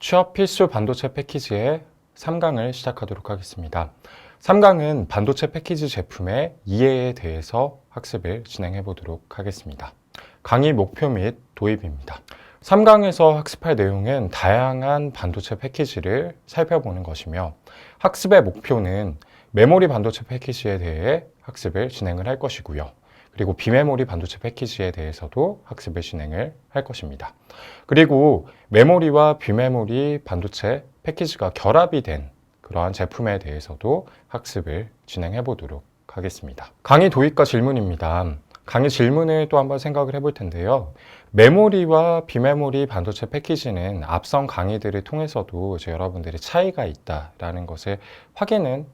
취업 필수 반도체 패키지의 3강을 시작하도록 하겠습니다. 3강은 반도체 패키지 제품의 이해에 대해서 학습을 진행해 보도록 하겠습니다. 강의 목표 및 도입입니다. 3강에서 학습할 내용은 다양한 반도체 패키지를 살펴보는 것이며 학습의 목표는 메모리 반도체 패키지에 대해 학습을 진행을 할 것이고요. 그리고 비메모리 반도체 패키지에 대해서도 학습을 진행을 할 것입니다. 그리고 메모리와 비메모리 반도체 패키지가 결합이 된 그러한 제품에 대해서도 학습을 진행해 보도록 하겠습니다. 강의 도입과 질문입니다. 강의 질문을 또 한번 생각을 해볼 텐데요. 메모리와 비메모리 반도체 패키지는 앞선 강의들을 통해서도 여러분들이 차이가 있다라는 것을 확인은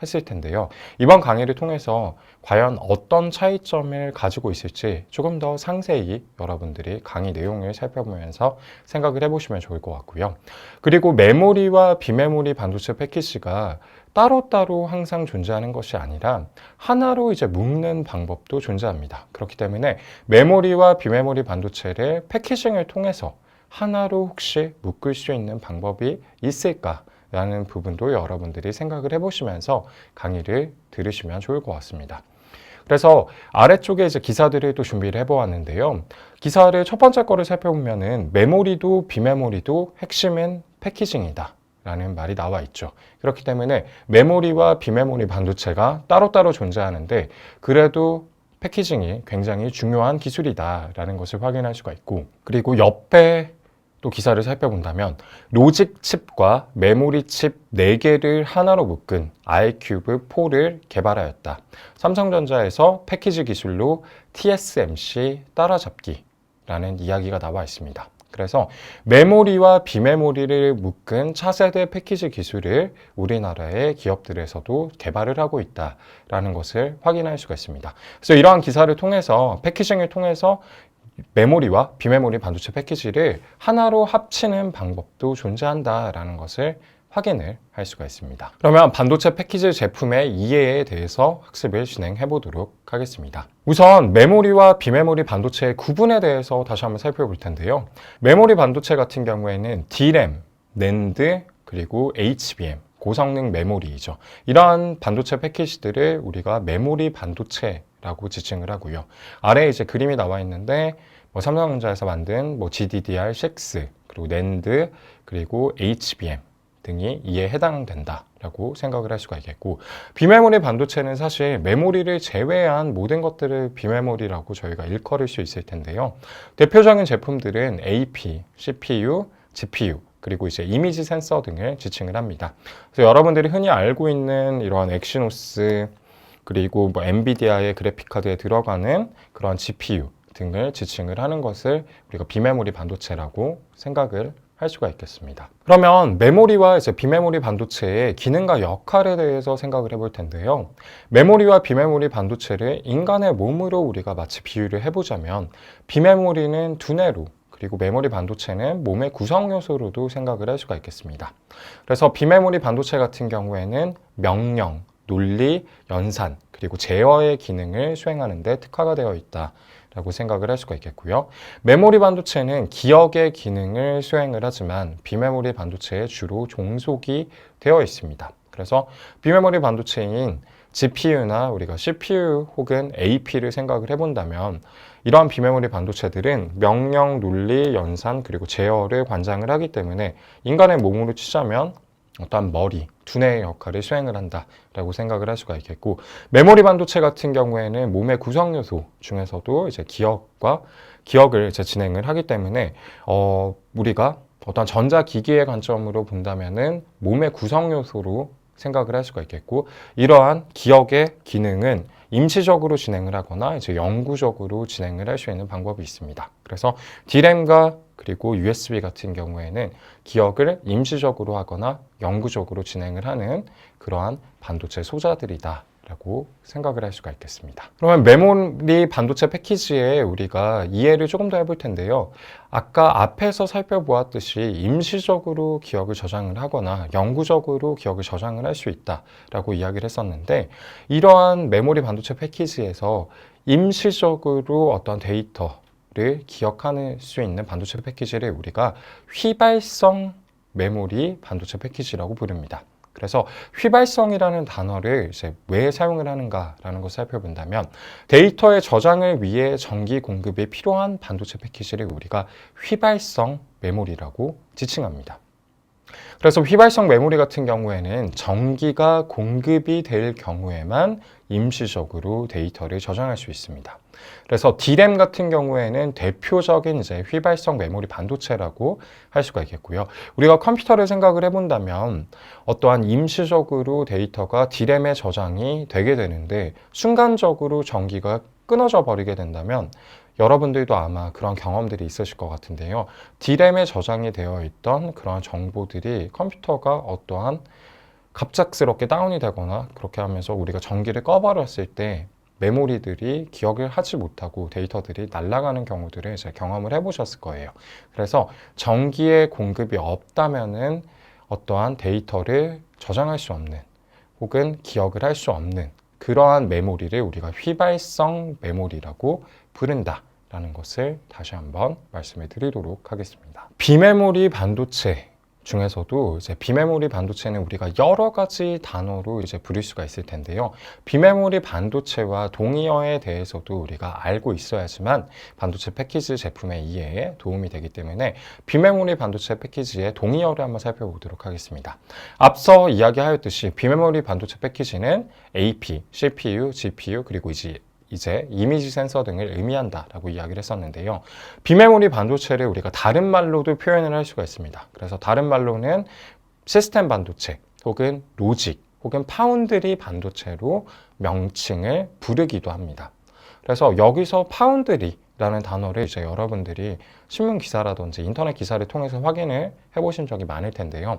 했을 텐데요. 이번 강의를 통해서 과연 어떤 차이점을 가지고 있을지 조금 더 상세히 여러분들이 강의 내용을 살펴보면서 생각을 해보시면 좋을 것 같고요. 그리고 메모리와 비메모리 반도체 패키지가 따로따로 항상 존재하는 것이 아니라 하나로 묶는 방법도 존재합니다. 그렇기 때문에 메모리와 비메모리 반도체를 패키징을 통해서 하나로 혹시 묶을 수 있는 방법이 있을까? 라는 부분도 여러분들이 생각을 해보시면서 강의를 들으시면 좋을 것 같습니다. 그래서 아래쪽에 기사들을 또 준비를 해보았는데요. 기사를 첫 번째 거를 살펴보면은 메모리도 비메모리도 핵심은 패키징이다 라는 말이 나와 있죠. 그렇기 때문에 메모리와 비메모리 반도체가 따로따로 존재하는데 그래도 패키징이 굉장히 중요한 기술이다 라는 것을 확인할 수가 있고, 그리고 옆에 또 기사를 살펴본다면 로직 칩과 메모리 칩 4개를 하나로 묶은 아이큐브4를 개발하였다. 삼성전자에서 패키지 기술로 TSMC 따라잡기라는 이야기가 나와 있습니다. 그래서 메모리와 비메모리를 묶은 차세대 패키지 기술을 우리나라의 기업들에서도 개발을 하고 있다라는 것을 확인할 수가 있습니다. 그래서 이러한 기사를 통해서 패키징을 통해서 메모리와 비메모리 반도체 패키지를 하나로 합치는 방법도 존재한다라는 것을 확인을 할 수가 있습니다. 그러면 반도체 패키지 제품의 이해에 대해서 학습을 진행해 보도록 하겠습니다. 우선 메모리와 비메모리 반도체의 구분에 대해서 다시 한번 살펴볼 텐데요. 메모리 반도체 같은 경우에는 D램, 낸드, 그리고 HBM, 고성능 메모리이죠. 이러한 반도체 패키지들을 우리가 메모리 반도체라고 지칭을 하고요. 아래에 그림이 나와 있는데 삼성전자에서 만든 GDDR6, 그리고 낸드, 그리고 HBM 등이 이에 해당된다라고 생각을 할 수가 있겠고, 비메모리 반도체는 사실 메모리를 제외한 모든 것들을 비메모리라고 저희가 일컬을 수 있을 텐데요. 대표적인 제품들은 AP, CPU, GPU, 그리고 이미지 센서 등을 지칭을 합니다. 그래서 여러분들이 흔히 알고 있는 이러한 엑시노스, 그리고 엔비디아의 그래픽카드에 들어가는 그런 GPU 등을 지칭을 하는 것을 우리가 비메모리 반도체라고 생각을 할 수가 있겠습니다. 그러면 메모리와 비메모리 반도체의 기능과 역할에 대해서 생각을 해볼 텐데요. 메모리와 비메모리 반도체를 인간의 몸으로 우리가 마치 비유를 해보자면 비메모리는 두뇌로, 그리고 메모리 반도체는 몸의 구성 요소로도 생각을 할 수가 있겠습니다. 그래서 비메모리 반도체 같은 경우에는 명령, 논리, 연산, 그리고 제어의 기능을 수행하는 데 특화가 되어 있다라고 생각을 할 수가 있겠고요. 메모리 반도체는 기억의 기능을 수행을 하지만 비메모리 반도체에 주로 종속이 되어 있습니다. 그래서 비메모리 반도체인 GPU나 우리가 CPU 혹은 AP를 생각을 해본다면 이러한 비메모리 반도체들은 명령, 논리, 연산, 그리고 제어를 관장을 하기 때문에 인간의 몸으로 치자면 어떠한 머리, 두뇌의 역할을 수행을 한다라고 생각을 할 수가 있겠고, 메모리 반도체 같은 경우에는 몸의 구성 요소 중에서도 기억을 진행을 하기 때문에 우리가 어떤 전자기기의 관점으로 본다면은 몸의 구성 요소로 생각을 할 수가 있겠고, 이러한 기억의 기능은 임시적으로 진행을 하거나 영구적으로 진행을 할 수 있는 방법이 있습니다. 그래서 D램과 그리고 USB 같은 경우에는 기억을 임시적으로 하거나 영구적으로 진행을 하는 그러한 반도체 소자들이다 라고 생각을 할 수가 있겠습니다. 그러면 메모리 반도체 패키지에 우리가 이해를 조금 더 해볼 텐데요. 아까 앞에서 살펴보았듯이 임시적으로 기억을 저장을 하거나 영구적으로 기억을 저장을 할 수 있다라고 이야기를 했었는데, 이러한 메모리 반도체 패키지에서 임시적으로 어떤 데이터를 기억할 수 있는 반도체 패키지를 우리가 휘발성 메모리 반도체 패키지라고 부릅니다. 그래서 휘발성이라는 단어를 이제 왜 사용을 하는가라는 것을 살펴본다면 데이터의 저장을 위해 전기 공급이 필요한 반도체 패키지를 우리가 휘발성 메모리라고 지칭합니다. 그래서 휘발성 메모리 같은 경우에는 전기가 공급이 될 경우에만 임시적으로 데이터를 저장할 수 있습니다. 그래서 D램 같은 경우에는 대표적인 이제 휘발성 메모리 반도체라고 할 수가 있겠고요. 우리가 컴퓨터를 생각을 해본다면 어떠한 임시적으로 데이터가 D램에 저장이 되게 되는데 순간적으로 전기가 끊어져 버리게 된다면 여러분들도 아마 그런 경험들이 있으실 것 같은데요. D램에 저장이 되어 있던 그런 정보들이 컴퓨터가 어떠한 갑작스럽게 다운이 되거나 그렇게 하면서 우리가 전기를 꺼버렸을 때 메모리들이 기억을 하지 못하고 데이터들이 날아가는 경우들을 이제 경험을 해보셨을 거예요. 그래서 전기의 공급이 없다면은 어떠한 데이터를 저장할 수 없는 혹은 기억을 할 수 없는 그러한 메모리를 우리가 휘발성 메모리라고 부른다라는 것을 다시 한번 말씀을 드리도록 하겠습니다. 비메모리 반도체 중에서도 이제 비메모리 반도체는 우리가 여러 가지 단어로 이제 부를 수가 있을 텐데요. 비메모리 반도체와 동의어에 대해서도 우리가 알고 있어야지만 반도체 패키지 제품의 이해에 도움이 되기 때문에 비메모리 반도체 패키지의 동의어를 한번 살펴보도록 하겠습니다. 앞서 이야기하였듯이 비메모리 반도체 패키지는 AP, CPU, GPU 그리고 이제 이미지 센서 등을 의미한다라고 이야기를 했었는데요. 비메모리 반도체를 우리가 다른 말로도 표현을 할 수가 있습니다. 그래서 다른 말로는 시스템 반도체 혹은 로직 혹은 파운드리 반도체로 명칭을 부르기도 합니다. 그래서 여기서 파운드리라는 단어를 이제 여러분들이 신문 기사라든지 인터넷 기사를 통해서 확인을 해보신 적이 많을 텐데요.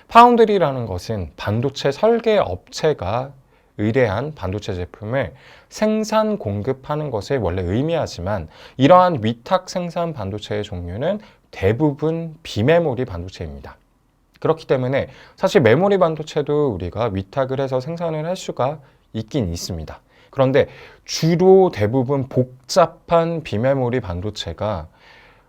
파운드리라는 것은 반도체 설계 업체가 의뢰한 반도체 제품을 생산 공급하는 것을 원래 의미하지만 이러한 위탁 생산 반도체의 종류는 대부분 비메모리 반도체입니다. 그렇기 때문에 사실 메모리 반도체도 우리가 위탁을 해서 생산을 할 수가 있긴 있습니다. 그런데 주로 대부분 복잡한 비메모리 반도체가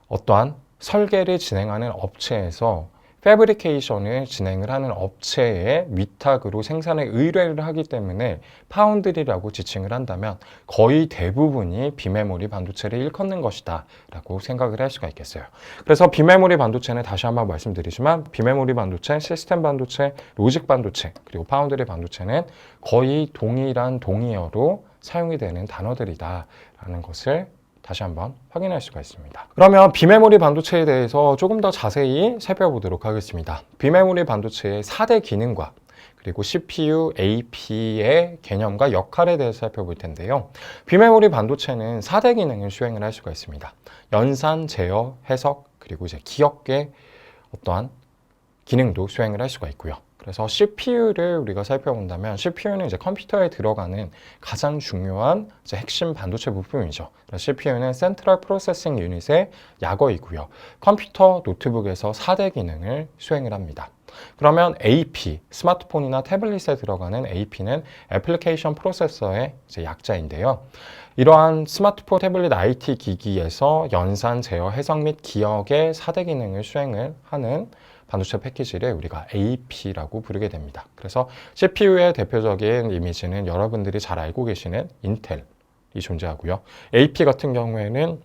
어떠한 설계를 진행하는 업체에서 패브리케이션을 진행을 하는 업체의 위탁으로 생산에 의뢰를 하기 때문에 파운드리라고 지칭을 한다면 거의 대부분이 비메모리 반도체를 일컫는 것이다 라고 생각을 할 수가 있겠어요. 그래서 비메모리 반도체는 다시 한번 말씀드리지만 비메모리 반도체, 시스템 반도체, 로직 반도체 그리고 파운드리 반도체는 거의 동일한 동의어로 사용이 되는 단어들이다 라는 것을 다시 한번 확인할 수가 있습니다. 그러면 비메모리 반도체에 대해서 조금 더 자세히 살펴보도록 하겠습니다. 비메모리 반도체의 4대 기능과 그리고 CPU, AP의 개념과 역할에 대해서 살펴볼 텐데요. 비메모리 반도체는 4대 기능을 수행을 할 수가 있습니다. 연산, 제어, 해석, 그리고 이제 기억의 어떠한 기능도 수행을 할 수가 있고요. 그래서 CPU를 우리가 살펴본다면 CPU는 이제 컴퓨터에 들어가는 가장 중요한 이제 핵심 반도체 부품이죠. CPU는 센트럴 프로세싱 유닛의 약어이고요. 컴퓨터, 노트북에서 4대 기능을 수행을 합니다. 그러면 AP, 스마트폰이나 태블릿에 들어가는 AP는 애플리케이션 프로세서의 이제 약자인데요. 이러한 스마트폰, 태블릿, IT 기기에서 연산, 제어, 해석 및 기억의 4대 기능을 수행을 하는 반도체 패키지를 우리가 AP라고 부르게 됩니다. 그래서 CPU의 대표적인 이미지는 여러분들이 잘 알고 계시는 인텔이 존재하고요. AP 같은 경우에는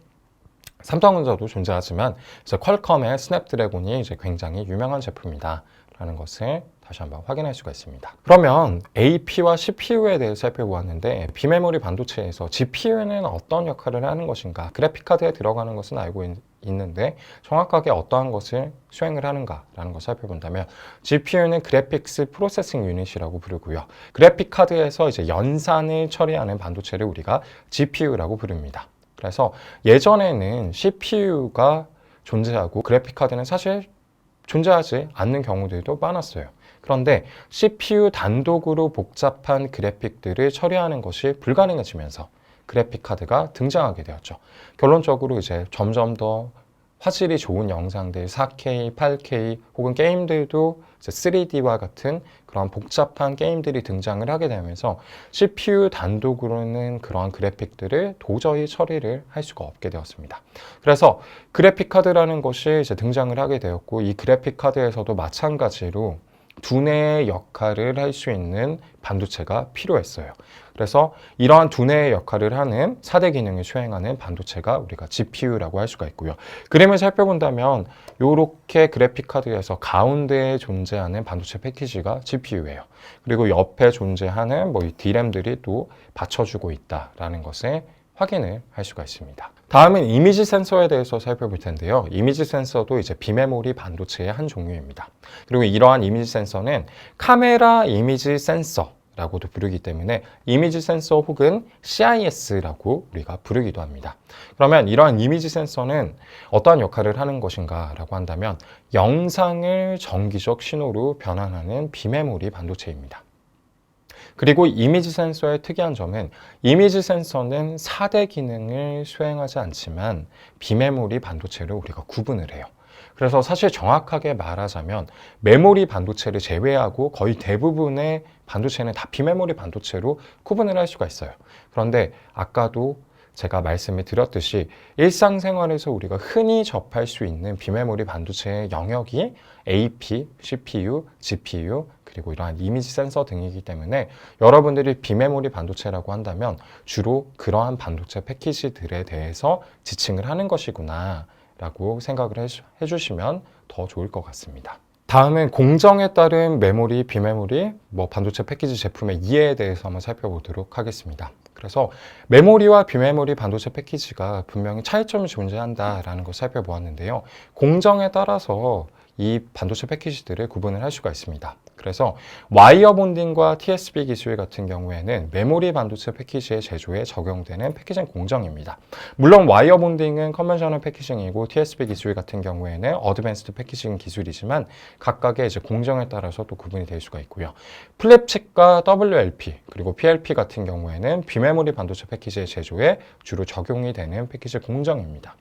삼성전자도 존재하지만 이제 퀄컴의 스냅드래곤이 이제 굉장히 유명한 제품이다라는 것을 다시 한번 확인할 수가 있습니다. 그러면 AP와 CPU에 대해 살펴보았는데 비메모리 반도체에서 GPU는 어떤 역할을 하는 것인가? 그래픽카드에 들어가는 것은 알고 있는데 정확하게 어떠한 것을 수행을 하는가라는 것을 살펴본다면 GPU는 그래픽스 프로세싱 유닛이라고 부르고요. 그래픽카드에서 이제 연산을 처리하는 반도체를 우리가 GPU라고 부릅니다. 그래서 예전에는 CPU가 존재하고 그래픽카드는 사실 존재하지 않는 경우들도 많았어요. 그런데 CPU 단독으로 복잡한 그래픽들을 처리하는 것이 불가능해지면서 그래픽카드가 등장하게 되었죠. 결론적으로 이제 점점 더 화질이 좋은 영상들 4K, 8K 혹은 게임들도 3D와 같은 그런 복잡한 게임들이 등장을 하게 되면서 CPU 단독으로는 그러한 그래픽들을 도저히 처리를 할 수가 없게 되었습니다. 그래서 그래픽 카드라는 것이 이제 등장을 하게 되었고, 이 그래픽 카드에서도 마찬가지로 두뇌의 역할을 할 수 있는 반도체가 필요했어요. 그래서 이러한 두뇌의 역할을 하는 4대 기능을 수행하는 반도체가 우리가 GPU라고 할 수가 있고요. 그림을 살펴본다면 이렇게 그래픽 카드에서 가운데에 존재하는 반도체 패키지가 GPU예요. 그리고 옆에 존재하는 이 D램들이 또 받쳐주고 있다라는 것을 확인을 할 수가 있습니다. 다음은 이미지 센서에 대해서 살펴볼 텐데요. 이미지 센서도 이제 비메모리 반도체의 한 종류입니다. 그리고 이러한 이미지 센서는 카메라 이미지 센서라고도 부르기 때문에 이미지 센서 혹은 CIS라고 우리가 부르기도 합니다. 그러면 이러한 이미지 센서는 어떠한 역할을 하는 것인가 라고 한다면 영상을 정기적 신호로 변환하는 비메모리 반도체입니다. 그리고 이미지 센서의 특이한 점은 이미지 센서는 4대 기능을 수행하지 않지만 비메모리 반도체를 우리가 구분을 해요. 그래서 사실 정확하게 말하자면 메모리 반도체를 제외하고 거의 대부분의 반도체는 다 비메모리 반도체로 구분을 할 수가 있어요. 그런데 아까도 제가 말씀을 드렸듯이 일상생활에서 우리가 흔히 접할 수 있는 비메모리 반도체의 영역이 AP, CPU, GPU, 그리고 이러한 이미지 센서 등이기 때문에 여러분들이 비메모리 반도체라고 한다면 주로 그러한 반도체 패키지들에 대해서 지칭을 하는 것이구나 라고 생각을 해주시면 더 좋을 것 같습니다. 다음은 공정에 따른 메모리, 비메모리, 반도체 패키지 제품의 이해에 대해서 한번 살펴보도록 하겠습니다. 그래서 메모리와 비메모리 반도체 패키지가 분명히 차이점이 존재한다라는 것을 살펴보았는데요. 공정에 따라서 이 반도체 패키지들을 구분을 할 수가 있습니다. 그래서 와이어 본딩과 TSB 기술 같은 경우에는 메모리 반도체 패키지의 제조에 적용되는 패키징 공정입니다. 물론 와이어 본딩은 컨벤셔널 패키징이고 TSB 기술 같은 경우에는 어드밴스드 패키징 기술이지만 각각의 이제 공정에 따라서 또 구분이 될 수가 있고요. 플립칩과 WLP 그리고 PLP 같은 경우에는 비메모리 반도체 패키지의 제조에 주로 적용이 되는 패키지 공정입니다.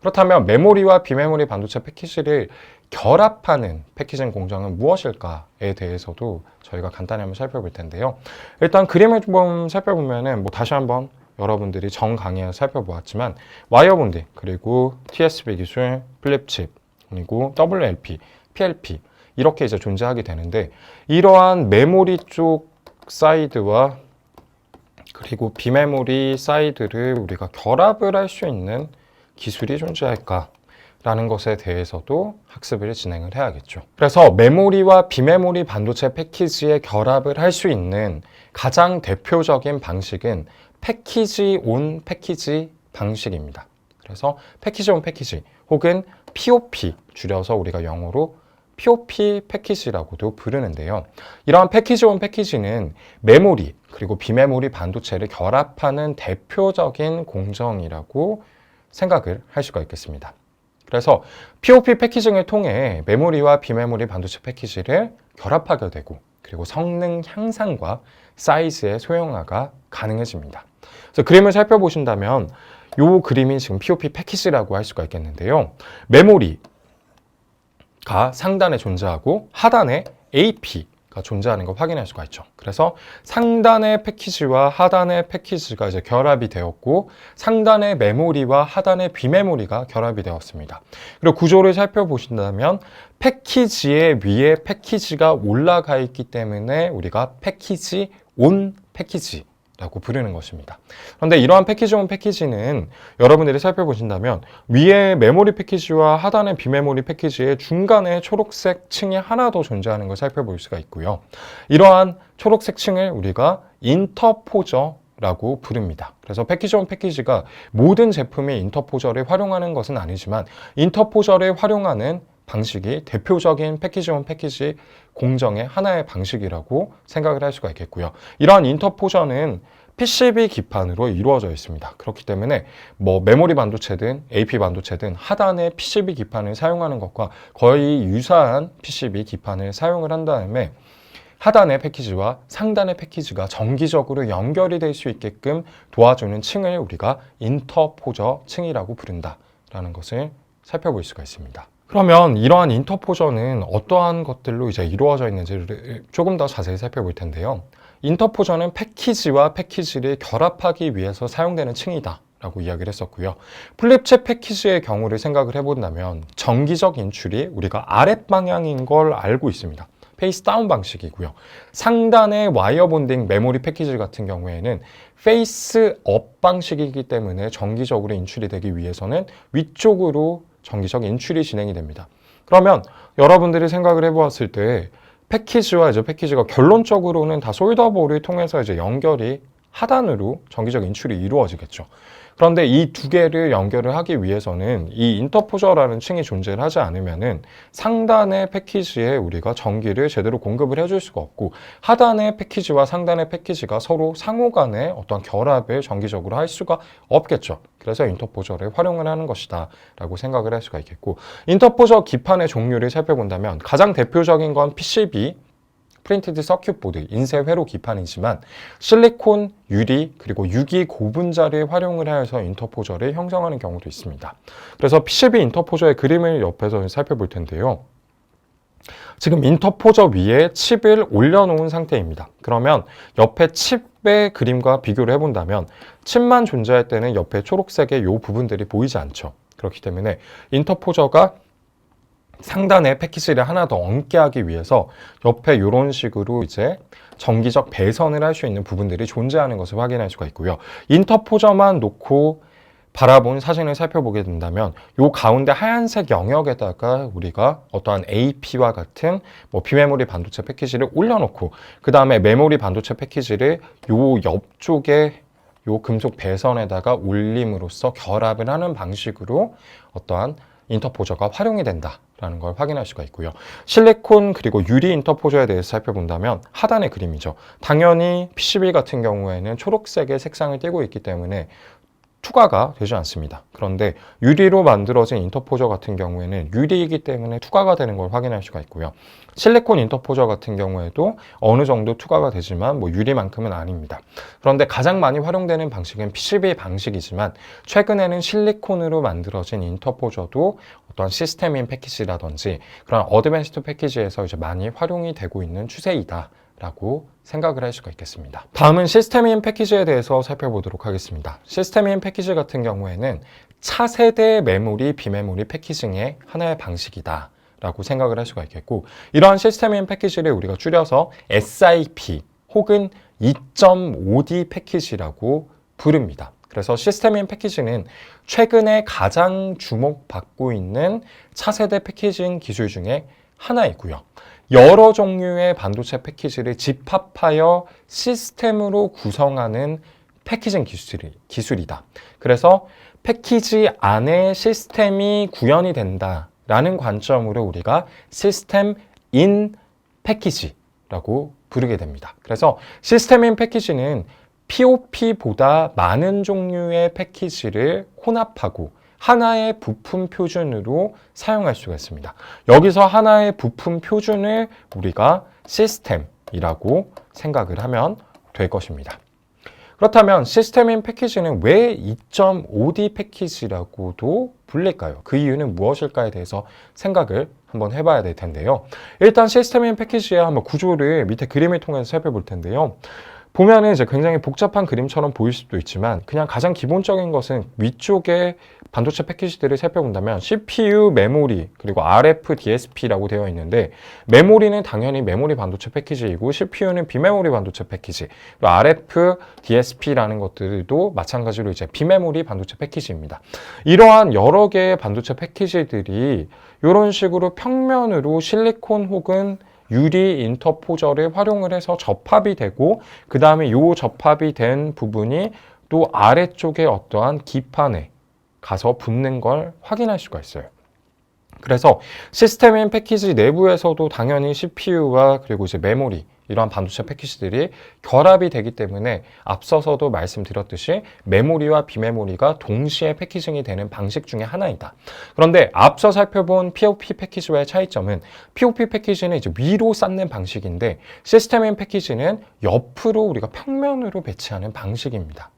그렇다면 메모리와 비메모리 반도체 패키지를 결합하는 패키징 공정은 무엇일까에 대해서도 저희가 간단히 한번 살펴볼 텐데요. 일단 그림을 좀 살펴보면은 다시 한번 여러분들이 전 강의에서 살펴보았지만 와이어 본딩, 그리고 TSB 기술, 플립칩, 그리고 WLP, PLP 이렇게 이제 존재하게 되는데 이러한 메모리 쪽 사이드와 그리고 비메모리 사이드를 우리가 결합을 할 수 있는 기술이 존재할까라는 것에 대해서도 학습을 진행을 해야겠죠. 그래서 메모리와 비메모리 반도체 패키지의 결합을 할 수 있는 가장 대표적인 방식은 패키지 온 패키지 방식입니다. 그래서 패키지 온 패키지 혹은 POP 줄여서 우리가 영어로 POP 패키지라고도 부르는데요. 이러한 패키지 온 패키지는 메모리 그리고 비메모리 반도체를 결합하는 대표적인 공정이라고 생각을 할 수가 있겠습니다. 그래서 POP 패키징을 통해 메모리와 비메모리 반도체 패키지를 결합하게 되고 그리고 성능 향상과 사이즈의 소형화가 가능해집니다. 그래서 그림을 살펴보신다면 이 그림이 지금 POP 패키지라고 할 수가 있겠는데요. 메모리가 상단에 존재하고 하단에 AP가 존재하는 걸 확인할 수가 있죠. 그래서 상단의 패키지와 하단의 패키지가 이제 결합이 되었고 상단의 메모리와 하단의 비메모리가 결합이 되었습니다. 그리고 구조를 살펴보신다면 패키지의 위에 패키지가 올라가 있기 때문에 우리가 패키지 온 패키지라고 부르는 것입니다. 그런데 이러한 패키지 온 패키지는 여러분들이 살펴보신다면 위에 메모리 패키지와 하단의 비메모리 패키지의 중간에 초록색 층이 하나 더 존재하는 걸 살펴볼 수가 있고요. 이러한 초록색 층을 우리가 인터포저라고 부릅니다. 그래서 패키지 온 패키지가 모든 제품이 인터포저를 활용하는 것은 아니지만 인터포저를 활용하는 방식이 대표적인 패키지 온 패키지 공정의 하나의 방식이라고 생각을 할 수가 있겠고요. 이러한 인터포저는 PCB 기판으로 이루어져 있습니다. 그렇기 때문에 메모리 반도체든 AP 반도체든 하단의 PCB 기판을 사용하는 것과 거의 유사한 PCB 기판을 사용을 한 다음에 하단의 패키지와 상단의 패키지가 정기적으로 연결이 될 수 있게끔 도와주는 층을 우리가 인터포저 층이라고 부른다라는 것을 살펴볼 수가 있습니다. 그러면 이러한 인터포저는 어떠한 것들로 이제 이루어져 있는지를 조금 더 자세히 살펴볼 텐데요. 인터포저는 패키지와 패키지를 결합하기 위해서 사용되는 층이다 라고 이야기를 했었고요. 플립챗 패키지의 경우를 생각을 해본다면 정기적 인출이 우리가 아랫방향인 걸 알고 있습니다. 페이스 다운 방식이고요. 상단의 와이어 본딩 메모리 패키지 같은 경우에는 페이스 업 방식이기 때문에 정기적으로 인출이 되기 위해서는 위쪽으로 정기적 인출이 진행이 됩니다. 그러면 여러분들이 생각을 해보았을 때 패키지와 이제 패키지가 결론적으로는 다 솔더볼을 통해서 이제 연결이 하단으로 정기적 인출이 이루어지겠죠. 그런데 이 두 개를 연결을 하기 위해서는 이 인터포저라는 층이 존재를 하지 않으면은 상단의 패키지에 우리가 전기를 제대로 공급을 해줄 수가 없고 하단의 패키지와 상단의 패키지가 서로 상호 간의 어떤 결합을 정기적으로 할 수가 없겠죠. 그래서 인터포저를 활용을 하는 것이다 라고 생각을 할 수가 있겠고, 인터포저 기판의 종류를 살펴본다면 가장 대표적인 건 PCB, 프린티드 서큐트 보드, 인쇄 회로 기판이지만 실리콘, 유리, 그리고 유기 고분자를 활용을 해서 인터포저를 형성하는 경우도 있습니다. 그래서 PCB 인터포저의 그림을 옆에서 살펴볼 텐데요. 지금 인터포저 위에 칩을 올려놓은 상태입니다. 그러면 옆에 칩의 그림과 비교를 해본다면 칩만 존재할 때는 옆에 초록색의 이 부분들이 보이지 않죠. 그렇기 때문에 인터포저가 상단에 패키지를 하나 더 얹게 하기 위해서 옆에 이런 식으로 이제 정기적 배선을 할 수 있는 부분들이 존재하는 것을 확인할 수가 있고요. 인터포저만 놓고 바라본 사진을 살펴보게 된다면 이 가운데 하얀색 영역에다가 우리가 어떠한 AP와 같은 비메모리 반도체 패키지를 올려놓고 그 다음에 메모리 반도체 패키지를 이 옆쪽에 이 금속 배선에다가 올림으로써 결합을 하는 방식으로 어떠한 인터포저가 활용이 된다라는 걸 확인할 수가 있고요. 실리콘 그리고 유리 인터포저에 대해서 살펴본다면 하단의 그림이죠. 당연히 PCB 같은 경우에는 초록색의 색상을 띠고 있기 때문에 투과가 되지 않습니다. 그런데 유리로 만들어진 인터포저 같은 경우에는 유리이기 때문에 투과가 되는 걸 확인할 수가 있고요. 실리콘 인터포저 같은 경우에도 어느 정도 투과가 되지만 유리만큼은 아닙니다. 그런데 가장 많이 활용되는 방식은 PCB 방식이지만 최근에는 실리콘으로 만들어진 인터포저도 어떤 시스템인 패키지라든지 그런 어드밴스드 패키지에서 이제 많이 활용이 되고 있는 추세이다 라고 생각을 할 수가 있겠습니다. 다음은 시스템인 패키지에 대해서 살펴보도록 하겠습니다. 시스템인 패키지 같은 경우에는 차세대 메모리, 비메모리 패키징의 하나의 방식이다 라고 생각을 할 수가 있겠고, 이러한 시스템인 패키지를 우리가 줄여서 SIP 혹은 2.5D 패키지라고 부릅니다. 그래서 시스템인 패키지는 최근에 가장 주목받고 있는 차세대 패키징 기술 중에 하나이고요. 여러 종류의 반도체 패키지를 집합하여 시스템으로 구성하는 패키징 기술이다. 그래서 패키지 안에 시스템이 구현이 된다라는 관점으로 우리가 시스템 인 패키지라고 부르게 됩니다. 그래서 시스템 인 패키지는 POP보다 많은 종류의 패키지를 혼합하고 하나의 부품 표준으로 사용할 수가 있습니다. 여기서 하나의 부품 표준을 우리가 시스템이라고 생각을 하면 될 것입니다. 그렇다면 시스템인 패키지는 왜 2.5D 패키지라고도 불릴까요? 그 이유는 무엇일까에 대해서 생각을 한번 해봐야 될 텐데요. 일단 시스템인 패키지의 한번 구조를 밑에 그림을 통해서 살펴볼 텐데요. 보면은 이제 굉장히 복잡한 그림처럼 보일 수도 있지만 그냥 가장 기본적인 것은 위쪽에 반도체 패키지들을 살펴본다면 CPU, 메모리, 그리고 RF, DSP라고 되어 있는데 메모리는 당연히 메모리 반도체 패키지이고 CPU는 비메모리 반도체 패키지, 그리고 RF, DSP라는 것들도 마찬가지로 이제 비메모리 반도체 패키지입니다. 이러한 여러 개의 반도체 패키지들이 이런 식으로 평면으로 실리콘 혹은 유리 인터포저를 활용을 해서 접합이 되고 그 다음에 이 접합이 된 부분이 또 아래쪽에 어떠한 기판에 가서 붙는 걸 확인할 수가 있어요. 그래서 시스템인 패키지 내부에서도 당연히 CPU와 그리고 이제 메모리 이러한 반도체 패키지들이 결합이 되기 때문에 앞서서도 말씀드렸듯이 메모리와 비메모리가 동시에 패키징이 되는 방식 중에 하나이다. 그런데 앞서 살펴본 POP 패키지와의 차이점은 POP 패키지는 이제 위로 쌓는 방식인데 시스템인 패키지는 옆으로 우리가 평면으로 배치하는 방식입니다.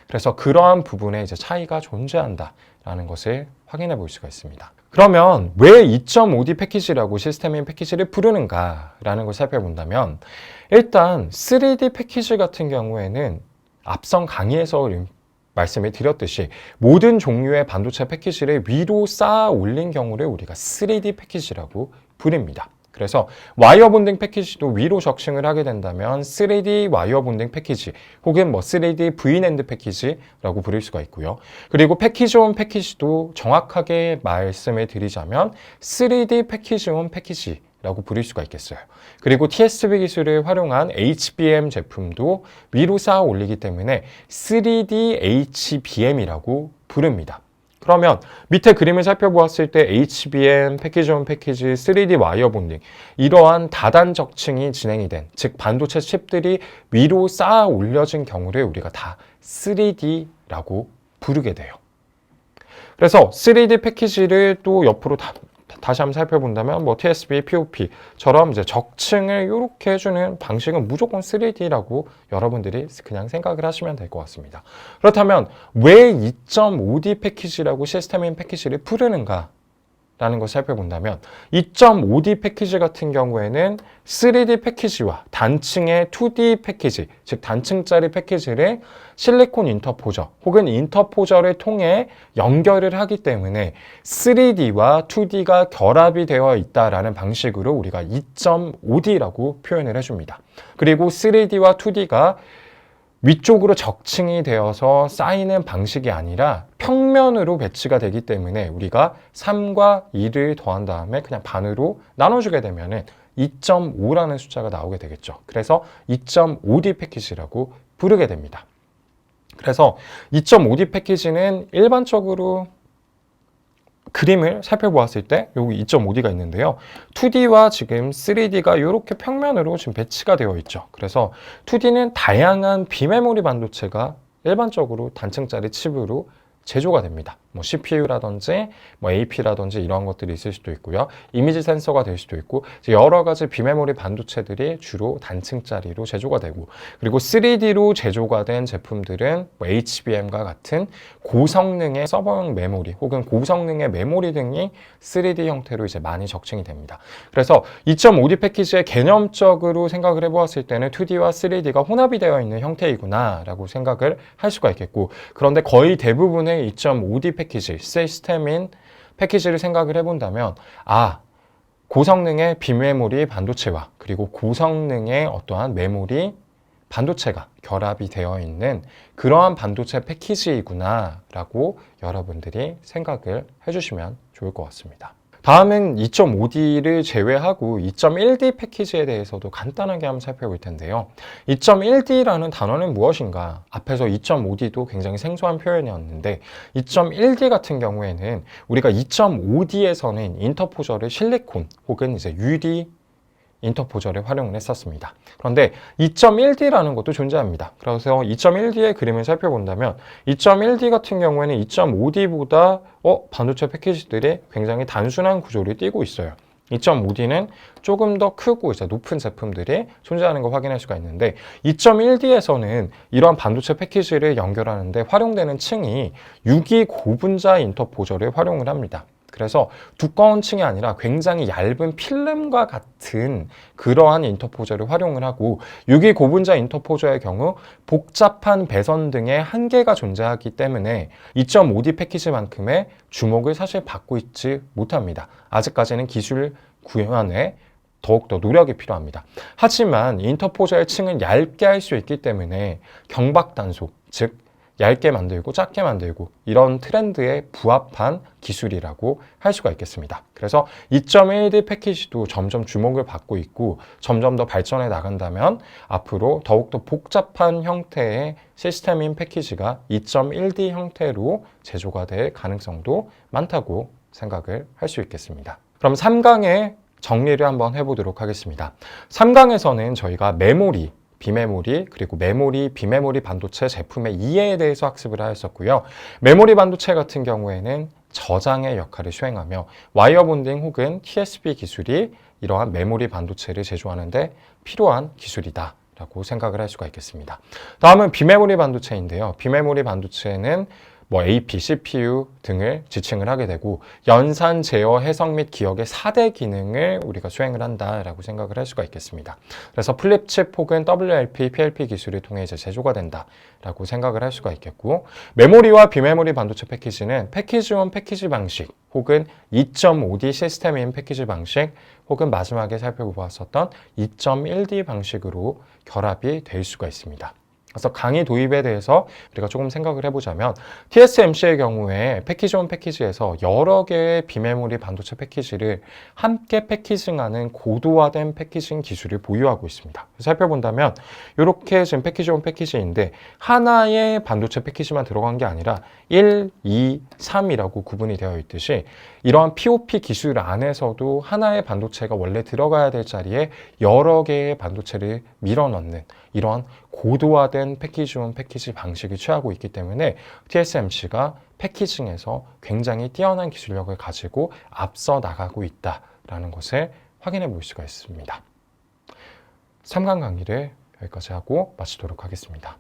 그래서 그러한 부분에 이제 차이가 존재한다라는 것을 확인해 볼 수가 있습니다. 그러면 왜 2.5D 패키지라고 시스템인 패키지를 부르는가라는 걸 살펴본다면 일단 3D 패키지 같은 경우에는 앞선 강의에서 말씀을 드렸듯이 모든 종류의 반도체 패키지를 위로 쌓아 올린 경우를 우리가 3D 패키지라고 부릅니다. 그래서 와이어 본딩 패키지도 위로 적층을 하게 된다면 3D 와이어 본딩 패키지 혹은 3D V낸드 패키지라고 부를 수가 있고요. 그리고 패키지 온 패키지도 정확하게 말씀을 드리자면 3D 패키지 온 패키지라고 부를 수가 있겠어요. 그리고 TSV 기술을 활용한 HBM 제품도 위로 쌓아 올리기 때문에 3D HBM이라고 부릅니다. 그러면 밑에 그림을 살펴보았을 때 HBM, 패키지 온 패키지, 3D 와이어 본딩 이러한 다단 적층이 진행이 된, 즉 반도체 칩들이 위로 쌓아 올려진 경우를 우리가 다 3D라고 부르게 돼요. 그래서 3D 패키지를 또 옆으로 다시 한번 살펴본다면 TSV, POP처럼 이제 적층을 이렇게 해주는 방식은 무조건 3D라고 여러분들이 그냥 생각을 하시면 될 것 같습니다. 그렇다면 왜 2.5D 패키지라고 시스템인 패키지를 부르는가? 라는 것을 살펴본다면 2.5D 패키지 같은 경우에는 3D 패키지와 단층의 2D 패키지, 즉 단층짜리 패키지를 실리콘 인터포저 혹은 인터포저를 통해 연결을 하기 때문에 3D와 2D가 결합이 되어 있다라는 방식으로 우리가 2.5D라고 표현을 해줍니다. 그리고 3D와 2D가 위쪽으로 적층이 되어서 쌓이는 방식이 아니라 평면으로 배치가 되기 때문에 우리가 3과 2를 더한 다음에 그냥 반으로 나눠주게 되면은 2.5라는 숫자가 나오게 되겠죠. 그래서 2.5D 패키지라고 부르게 됩니다. 그래서 2.5D 패키지는 일반적으로 그림을 살펴보았을 때 여기 2.5D가 있는데요. 2D와 지금 3D가 이렇게 평면으로 지금 배치가 되어 있죠. 그래서 2D는 다양한 비메모리 반도체가 일반적으로 단층짜리 칩으로 제조가 됩니다. CPU라든지 AP라든지 이런 것들이 있을 수도 있고요. 이미지 센서가 될 수도 있고 여러 가지 비메모리 반도체들이 주로 단층짜리로 제조가 되고 그리고 3D로 제조가 된 제품들은 HBM과 같은 고성능의 서버용 메모리 혹은 고성능의 메모리 등이 3D 형태로 이제 많이 적층이 됩니다. 그래서 2.5D 패키지의 개념적으로 생각을 해보았을 때는 2D와 3D가 혼합이 되어 있는 형태이구나 라고 생각을 할 수가 있겠고 그런데 거의 대부분의 2.5D 패키지, 시스템인 패키지를 생각을 해본다면 고성능의 비메모리 반도체와 그리고 고성능의 어떠한 메모리 반도체가 결합이 되어 있는 그러한 반도체 패키지이구나 라고 여러분들이 생각을 해주시면 좋을 것 같습니다. 다음은 2.5D를 제외하고 2.1D 패키지에 대해서도 간단하게 한번 살펴볼 텐데요. 2.1D라는 단어는 무엇인가? 앞에서 2.5D도 굉장히 생소한 표현이었는데 2.1D 같은 경우에는 우리가 2.5D에서는 인터포저를 실리콘 혹은 이제 유리 인터포저를 활용을 했었습니다. 그런데 2.1D라는 것도 존재합니다. 그래서 2.1D의 그림을 살펴본다면 2.1D 같은 경우에는 2.5D보다 반도체 패키지들이 굉장히 단순한 구조를 띠고 있어요. 2.5D는 조금 더 크고 이제 높은 제품들이 존재하는 걸 확인할 수가 있는데 2.1D에서는 이러한 반도체 패키지를 연결하는데 활용되는 층이 유기 고분자 인터포저를 활용을 합니다. 그래서 두꺼운 층이 아니라 굉장히 얇은 필름과 같은 그러한 인터포저를 활용을 하고 유기 고분자 인터포저의 경우 복잡한 배선 등의 한계가 존재하기 때문에 2.5D 패키지만큼의 주목을 사실 받고 있지 못합니다. 아직까지는 기술 구현에 더욱더 노력이 필요합니다. 하지만 인터포저의 층은 얇게 할 수 있기 때문에 경박 단속, 즉 얇게 만들고 작게 만들고 이런 트렌드에 부합한 기술이라고 할 수가 있겠습니다. 그래서 2.1D 패키지도 점점 주목을 받고 있고 점점 더 발전해 나간다면 앞으로 더욱더 복잡한 형태의 시스템인 패키지가 2.1D 형태로 제조가 될 가능성도 많다고 생각을 할 수 있겠습니다. 그럼 3강의 정리를 한번 해보도록 하겠습니다. 3강에서는 저희가 메모리, 비메모리, 그리고 메모리, 비메모리 반도체 제품의 이해에 대해서 학습을 하였었고요. 메모리 반도체 같은 경우에는 저장의 역할을 수행하며 와이어 본딩 혹은 TSV 기술이 이러한 메모리 반도체를 제조하는 데 필요한 기술이다 라고 생각을 할 수가 있겠습니다. 다음은 비메모리 반도체인데요. 비메모리 반도체는 AP, CPU 등을 지칭을 하게 되고 연산, 제어, 해석 및 기억의 4대 기능을 우리가 수행을 한다라고 생각을 할 수가 있겠습니다. 그래서 플립칩 혹은 WLP, PLP 기술을 통해 이제 제조가 된다라고 생각을 할 수가 있겠고, 메모리와 비메모리 반도체 패키지는 패키지 온 패키지 방식 혹은 2.5D 시스템인 패키지 방식 혹은 마지막에 살펴보았었던 2.1D 방식으로 결합이 될 수가 있습니다. 그래서 강의 도입에 대해서 우리가 조금 생각을 해보자면 TSMC의 경우에 패키지 온 패키지에서 여러 개의 비메모리 반도체 패키지를 함께 패키징하는 고도화된 패키징 기술을 보유하고 있습니다. 살펴본다면 이렇게 지금 패키지 온 패키지인데 하나의 반도체 패키지만 들어간 게 아니라 1, 2, 3이라고 구분이 되어 있듯이 이러한 POP 기술 안에서도 하나의 반도체가 원래 들어가야 될 자리에 여러 개의 반도체를 밀어넣는 이러한 고도화된 패키지 온 패키지 방식을 취하고 있기 때문에 TSMC가 패키징에서 굉장히 뛰어난 기술력을 가지고 앞서 나가고 있다라는 것을 확인해 볼 수가 있습니다. 3강 강의를 여기까지 하고 마치도록 하겠습니다.